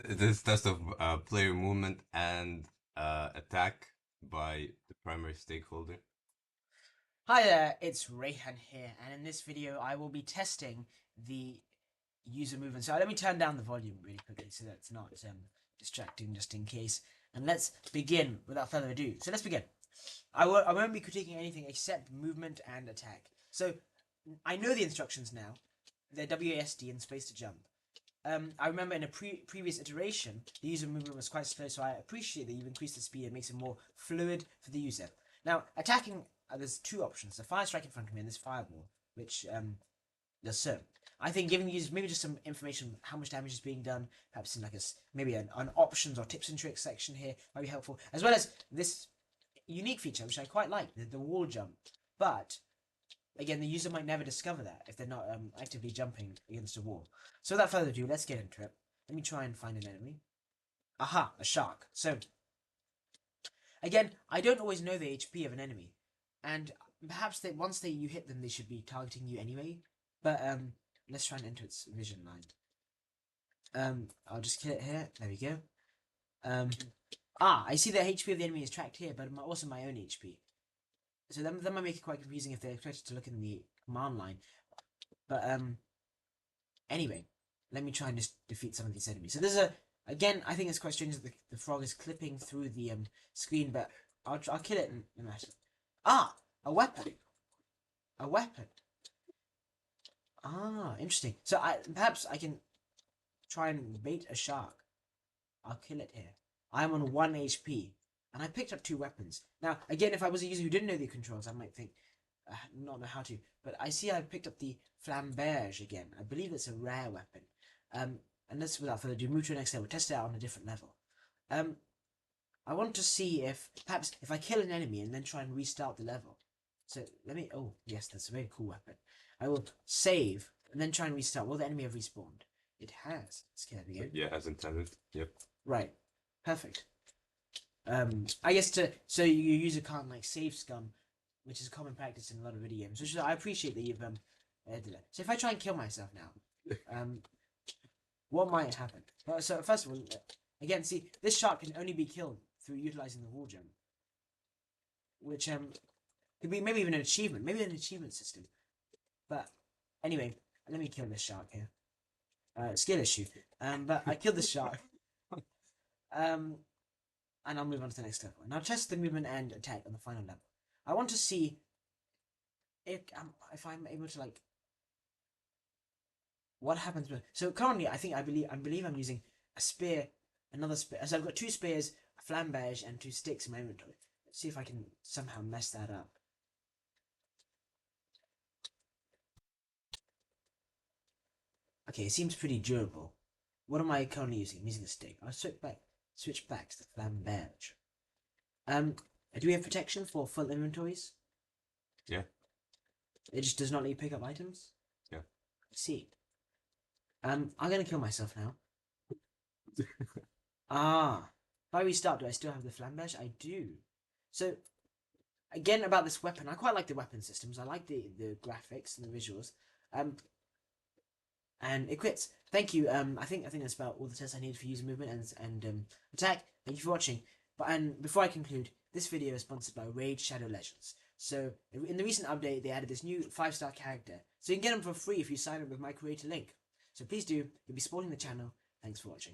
This test of player movement and attack by the primary stakeholder. Hi there, it's Rayhan here, and in this video I will be testing the user movement. So let me turn down the volume really quickly so that it's not distracting just in case. And let's begin without further ado. So let's begin. I won't be critiquing anything except movement and attack. So I know the instructions now. They're WASD and space to jump. I remember in a previous iteration, the user movement was quite slow, so I appreciate that you've increased the speed and makes it more fluid for the user. Now, attacking, there's two options. The fire strike in front of me and this fireball, which does so. I think giving users maybe just some information how much damage is being done, perhaps in like maybe an options or tips and tricks section here might be helpful, as well as this unique feature which I quite like, the wall jump. But again, the user might never discover that if they're not actively jumping against a wall. So without further ado, let's get into it. Let me try and find an enemy. Aha, a shark. So again, I don't always know the HP of an enemy, and perhaps once you hit them, they should be targeting you anyway. But let's try and enter its vision line. I'll just kill it here. There we go. I see the HP of the enemy is tracked here, but also my own HP. So that might make it quite confusing if they're expected to look in the command line. But anyway, let me try and just defeat some of these enemies. So there's again, I think it's quite strange that the frog is clipping through the screen, but I'll kill it in a matter. A weapon. A weapon. Interesting. So perhaps I can try and bait a shark. I'll kill it here. I'm on 1 HP, and I picked up 2 weapons. Now, again, if I was a user who didn't know the controls, I might think, not know how to. But I see I picked up the flamberge again. I believe it's a rare weapon. And let's, without further ado, move to the next level. Test it out on a different level. I want to see perhaps if I kill an enemy and then try and restart the level. So let me, oh, yes, that's a very cool weapon. I will save and then try and restart. Will the enemy have respawned? It has. There we go. Yeah, as intended. Yep. Right. Perfect. I guess so you use a can't like save scum, which is a common practice in a lot of video games. Which I appreciate that you've did that. So if I try and kill myself now, what might happen? So first of all, again, see this shark can only be killed through utilizing the wall jump, which could be maybe even an achievement, maybe an achievement system. But anyway, let me kill this shark here. Skill issue. But I killed the shark. And I'll move on to the next level. And I'll test the movement and attack on the final level. I want to see if I'm able to like what happens. So currently, I believe I'm using a spear, another spear. So I've got 2 spears, a flamberge, and 2 sticks in my inventory. Let's see if I can somehow mess that up. Okay, it seems pretty durable. What am I currently using? I'm using a stick. I'll switch back to the flamberge. Do we have protection for full inventories? Yeah. It just does not let you pick up items? Yeah. I see. I'm gonna kill myself now. If I restart, do I still have the flamberge? I do. So, again about this weapon, I quite like the weapon systems. I like the graphics and the visuals. And it quits. Thank you. I think that's about all the tests I needed for user movement and attack. Thank you for watching. But before I conclude, this video is sponsored by Raid Shadow Legends. So in the recent update, they added this new 5-star character. So you can get them for free if you sign up with my creator link. So please do. You'll be supporting the channel. Thanks for watching.